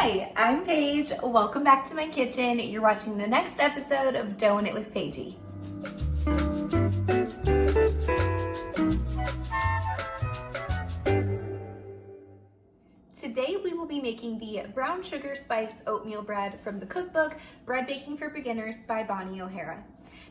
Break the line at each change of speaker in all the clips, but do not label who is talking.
Hi, I'm Paige. Welcome back to my kitchen. You're watching the next episode of Doing It with Paigey. Today we will be making the brown sugar spice oatmeal bread from the cookbook Bread Baking for Beginners by Bonnie Ohara.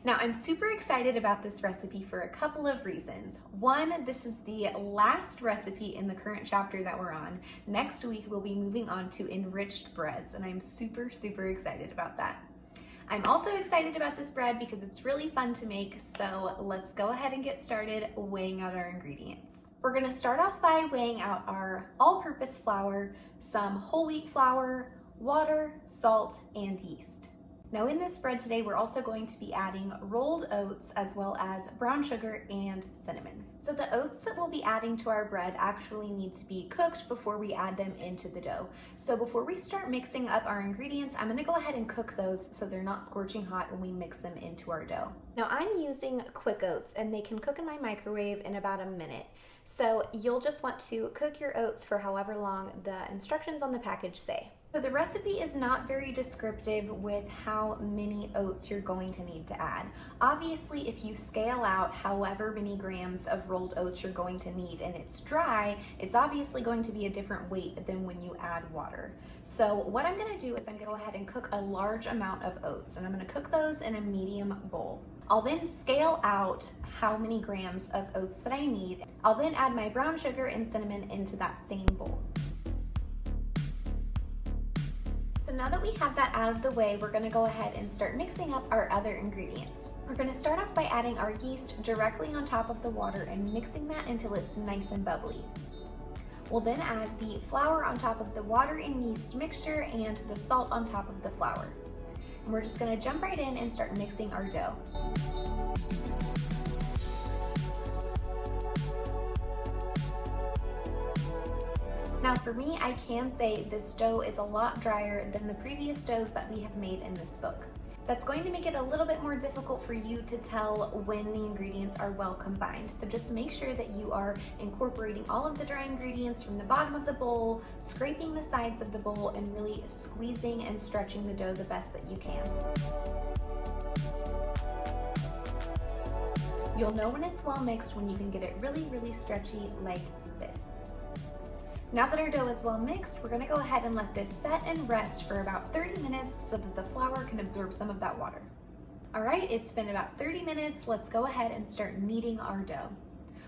Now I'm super excited about this recipe for a couple of reasons. One, this is the last recipe in the current chapter that we're on. Next week we'll be moving on to enriched breads, and I'm super excited about that. I'm also excited about this bread because it's really fun to make, so let's go ahead and get started weighing out our ingredients. We're gonna start off by weighing out our all-purpose flour, some whole wheat flour, water, salt, and yeast. Now in this bread today, we're also going to be adding rolled oats as well as brown sugar and cinnamon. So the oats that we'll be adding to our bread actually need to be cooked before we add them into the dough. So before we start mixing up our ingredients, I'm gonna go ahead and cook those so they're not scorching hot when we mix them into our dough. Now I'm using quick oats and they can cook in my microwave in about a minute. So you'll just want to cook your oats for however long the instructions on the package say. So the recipe is not very descriptive with how many oats you're going to need to add. Obviously, if you scale out however many grams of rolled oats you're going to need and it's dry, it's obviously going to be a different weight than when you add water. So what I'm gonna do is I'm gonna go ahead and cook a large amount of oats, and I'm gonna cook those in a medium bowl. I'll then scale out how many grams of oats that I need. I'll then add my brown sugar and cinnamon into that same bowl. So now that we have that out of the way, we're gonna go ahead and start mixing up our other ingredients. We're gonna start off by adding our yeast directly on top of the water and mixing that until it's nice and bubbly. We'll then add the flour on top of the water and yeast mixture and the salt on top of the flour. And we're just gonna jump right in and start mixing our dough. Now for me, I can say this dough is a lot drier than the previous doughs that we have made in this book. That's going to make it a little bit more difficult for you to tell when the ingredients are well combined. So just make sure that you are incorporating all of the dry ingredients from the bottom of the bowl, scraping the sides of the bowl, and really squeezing and stretching the dough the best that you can. You'll know when it's well mixed when you can get it really stretchy like this. Now that our dough is well mixed, we're gonna go ahead and let this set and rest for about 30 minutes so that the flour can absorb some of that water. All right, it's been about 30 minutes. Let's go ahead and start kneading our dough.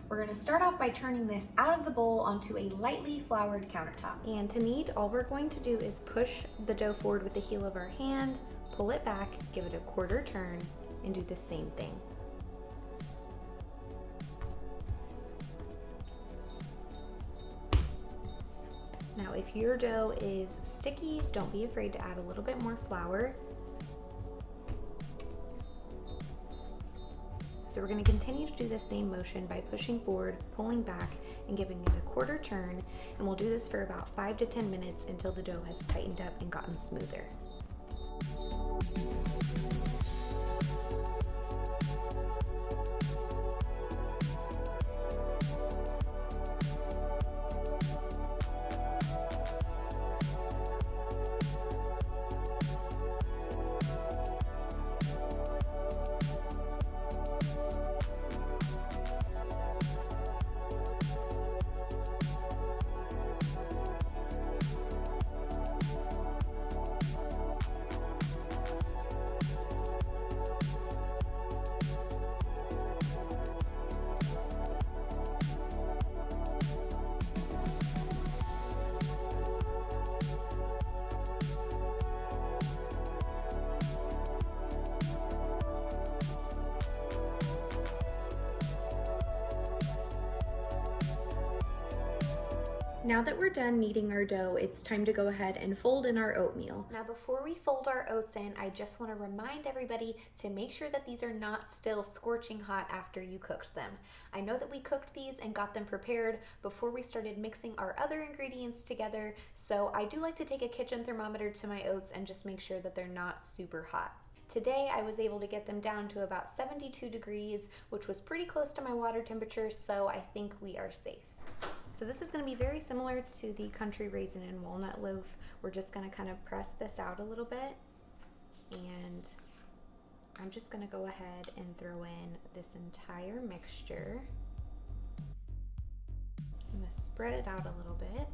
We're gonna start off by turning this out of the bowl onto a lightly floured countertop. And to knead, all we're going to do is push the dough forward with the heel of our hand, pull it back, give it a quarter turn, and do the same thing. Now, if your dough is sticky, don't be afraid to add a little bit more flour. So we're going to continue to do the same motion by pushing forward, pulling back, and giving it a quarter turn. And we'll do this for about 5 to 10 minutes until the dough has tightened up and gotten smoother. Now that we're done kneading our dough, it's time to go ahead and fold in our oatmeal. Now before we fold our oats in, I just want to remind everybody to make sure that these are not still scorching hot after you cooked them. I know that we cooked these and got them prepared before we started mixing our other ingredients together, so I do like to take a kitchen thermometer to my oats and just make sure that they're not super hot. Today I was able to get them down to about 72 degrees, which was pretty close to my water temperature, so I think we are safe. So this is going to be very similar to the country raisin and walnut loaf. We're just going to kind of press this out a little bit, and I'm just going to go ahead and throw in this entire mixture. I'm going to spread it out a little bit.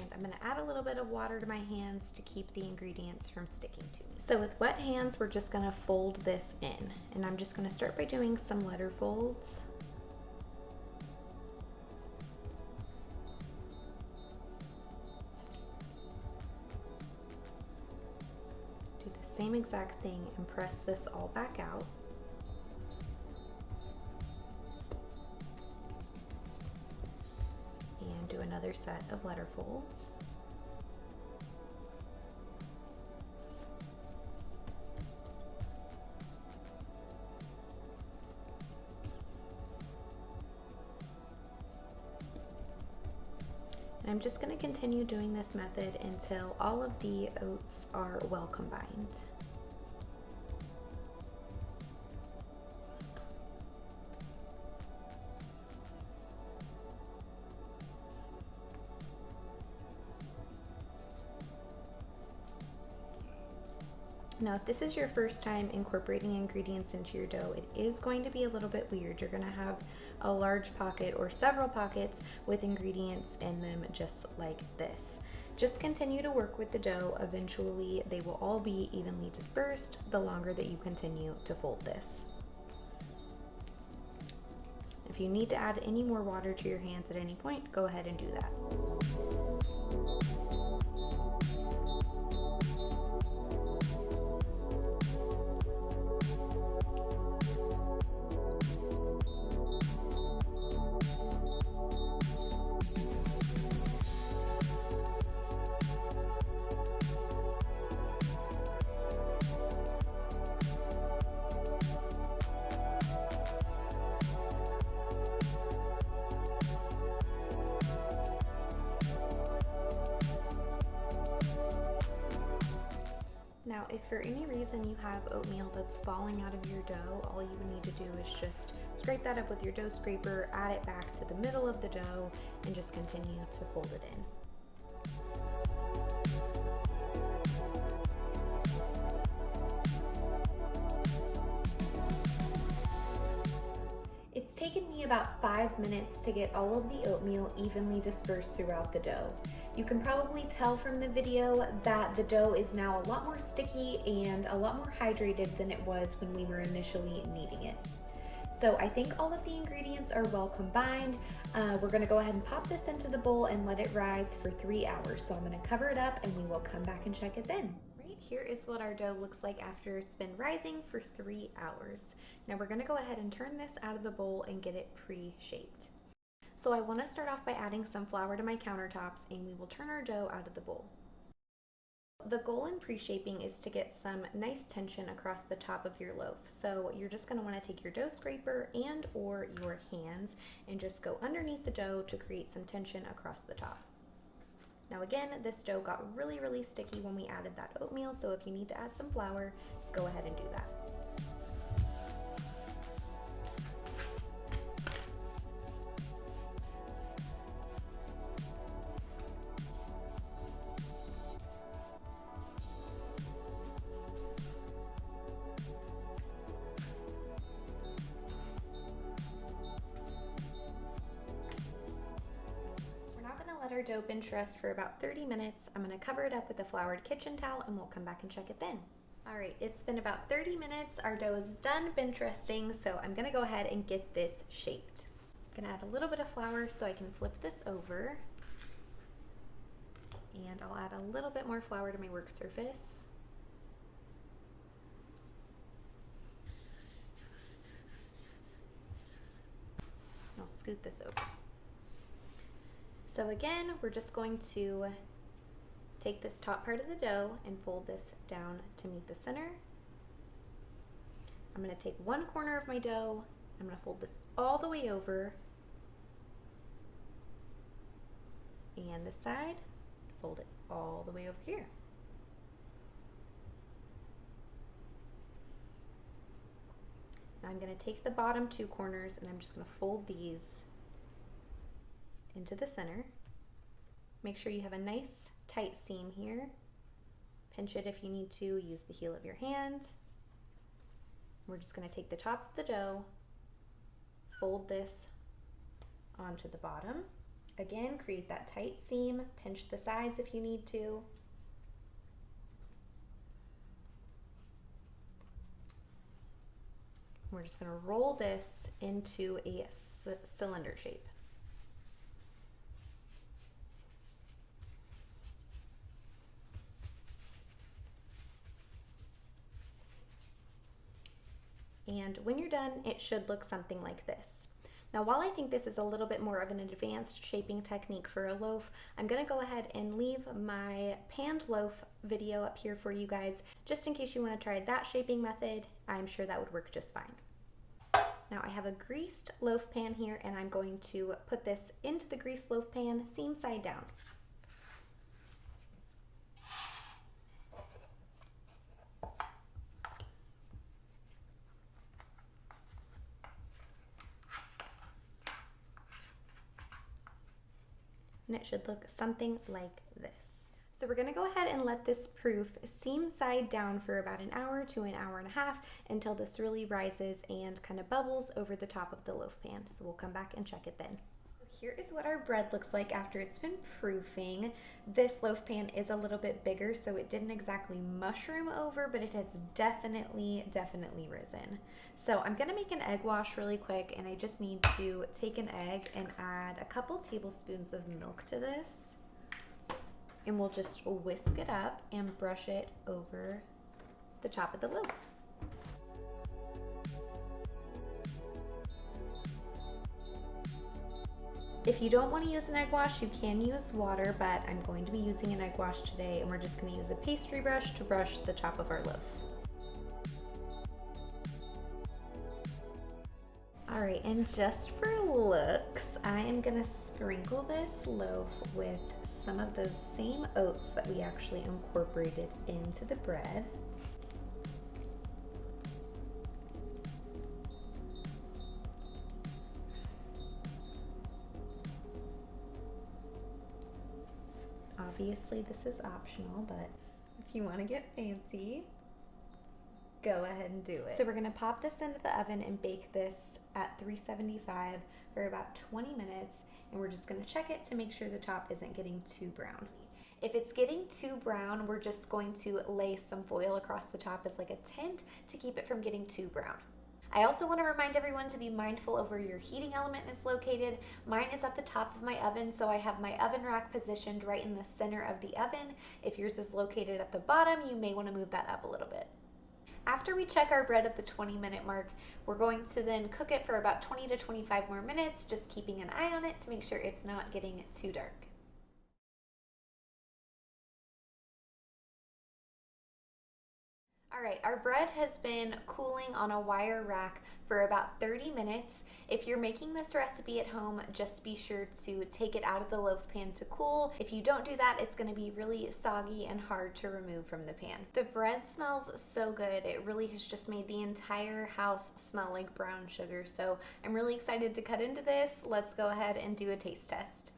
And I'm going to add a little bit of water to my hands to keep the ingredients from sticking to me. So with wet hands, we're just going to fold this in. And I'm just going to start by doing some letter folds. Do the same exact thing and press this all back out. And do another set of letter folds. And I'm just going to continue doing this method until all of the oats are well combined. Now, if this is your first time incorporating ingredients into your dough, it is going to be a little bit weird. You're going to have a large pocket or several pockets with ingredients in them just like this. Just continue to work with the dough. Eventually, they will all be evenly dispersed the longer that you continue to fold this. If you need to add any more water to your hands at any point, go ahead and do that. Now, if for any reason you have oatmeal that's falling out of your dough, all you would need to do is just scrape that up with your dough scraper, add it back to the middle of the dough, and just continue to fold it in. It's taken me about 5 minutes to get all of the oatmeal evenly dispersed throughout the dough. You can probably tell from the video that the dough is now a lot more sticky and a lot more hydrated than it was when we were initially kneading it. So I think all of the ingredients are well combined. We're gonna go ahead and pop this into the bowl and let it rise for 3 hours. So I'm gonna cover it up and we will come back and check it then. Right, here is what our dough looks like after it's been rising for 3 hours. Now we're gonna go ahead and turn this out of the bowl and get it pre-shaped. So I want to start off by adding some flour to my countertops, and we will turn our dough out of the bowl. The goal in pre-shaping is to get some nice tension across the top of your loaf. So you're just going to want to take your dough scraper and or your hands and just go underneath the dough to create some tension across the top. Now again, this dough got really sticky when we added that oatmeal, so if you need to add some flour, go ahead and do that. Let our dough bench rest for about 30 minutes. I'm going to cover it up with a floured kitchen towel and we'll come back and check it then. Alright, it's been about 30 minutes. Our dough is done bench resting, so I'm going to go ahead and get this shaped. I'm going to add a little bit of flour so I can flip this over. And I'll add a little bit more flour to my work surface. I'll scoot this over. So again, we're just going to take this top part of the dough and fold this down to meet the center. I'm going to take one corner of my dough, I'm going to fold this all the way over, and this side, fold it all the way over here. I'm going to take the bottom 2 corners and I'm just going to fold these into the center. Make sure you have a nice tight seam here. Pinch it if you need to, use the heel of your hand. We're just going to take the top of the dough, fold this onto the bottom. Again, create that tight seam, pinch the sides if you need to. We're just going to roll this into a cylinder shape. And when you're done, it should look something like this. Now, while I think this is a little bit more of an advanced shaping technique for a loaf, I'm going to go ahead and leave my panned loaf video up here for you guys, just in case you want to try that shaping method. I'm sure that would work just fine. Now, I have a greased loaf pan here, and I'm going to put this into the greased loaf pan, seam side down. And it should look something like this. So we're gonna go ahead and let this proof seam side down for about an hour to an hour and a half until this really rises and kind of bubbles over the top of the loaf pan. So we'll come back and check it then. Here is what our bread looks like after it's been proofing. This loaf pan is a little bit bigger, so it didn't exactly mushroom over, but it has definitely risen. So I'm gonna make an egg wash really quick, and I just need to take an egg and add a couple tablespoons of milk to this. And we'll just whisk it up and brush it over the top of the loaf. If you don't want to use an egg wash, you can use water, but I'm going to be using an egg wash today, and we're just going to use a pastry brush to brush the top of our loaf. All right, and just for looks, I am going to sprinkle this loaf with some of those same oats that we actually incorporated into the bread. Obviously, this is optional, but if you want to get fancy, go ahead and do it. So we're going to pop this into the oven and bake this at 375 for about 20 minutes, and we're just going to check it to make sure the top isn't getting too brown. If it's getting too brown, we're just going to lay some foil across the top as like a tint to keep it from getting too brown. I also want to remind everyone to be mindful of where your heating element is located. Mine is at the top of my oven, so I have my oven rack positioned right in the center of the oven. If yours is located at the bottom, you may want to move that up a little bit. After we check our bread at the 20-minute mark, we're going to then cook it for about 20 to 25 more minutes, just keeping an eye on it to make sure it's not getting too dark. All right, our bread has been cooling on a wire rack for about 30 minutes. If you're making this recipe at home, just be sure to take it out of the loaf pan to cool. If you don't do that, it's gonna be really soggy and hard to remove from the pan. The bread smells so good. It really has just made the entire house smell like brown sugar. So I'm really excited to cut into this. Let's go ahead and do a taste test.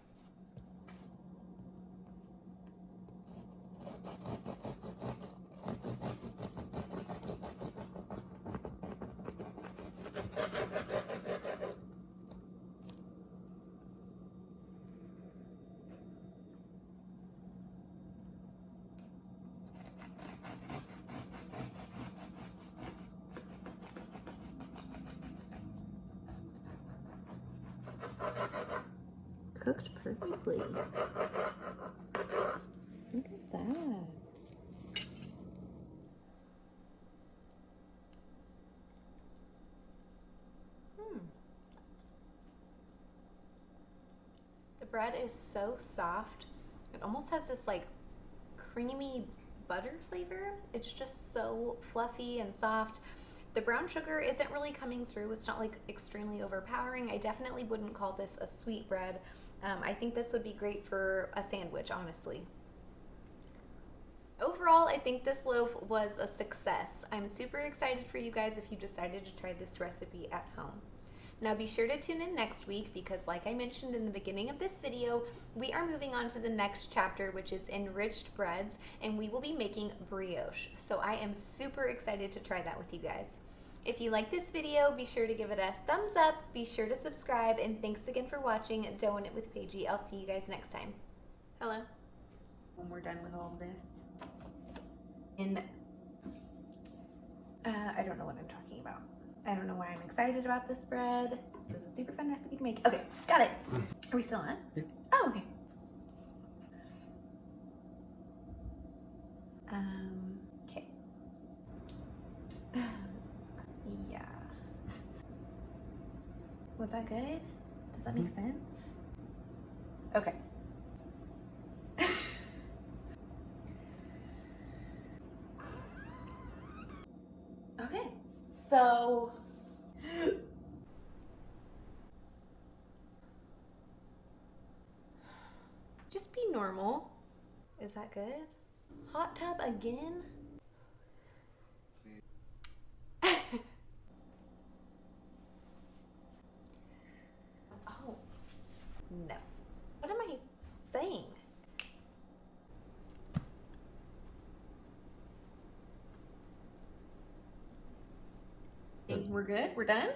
Cooked perfectly. Look at that. The bread is so soft. It almost has this like creamy butter flavor. It's just so fluffy and soft. The brown sugar isn't really coming through. It's not like extremely overpowering. I definitely wouldn't call this a sweet bread. I think this would be great for a sandwich, honestly. Overall, I think this loaf was a success. I'm super excited for you guys if you decided to try this recipe at home. Now be sure to tune in next week because like I mentioned in the beginning of this video, we are moving on to the next chapter, which is enriched breads, and we will be making brioche. So I am super excited to try that with you guys. If you like this video, be sure to give it a thumbs up, be sure to subscribe, and thanks again for watching Doughin' It with Paigey. I'll see you guys next time. Hello. When we're done with all this. I don't know what I'm talking about. I don't know why I'm excited about this bread. This is a super fun recipe to make. Okay, got it. Are we still on?
Yeah.
Oh, okay. Okay. Yeah. Was that good? Does that make sense? Okay. Okay, so just be normal. Is that good? Hot tub again? Oh, no. What am I saying? We're good? We're done?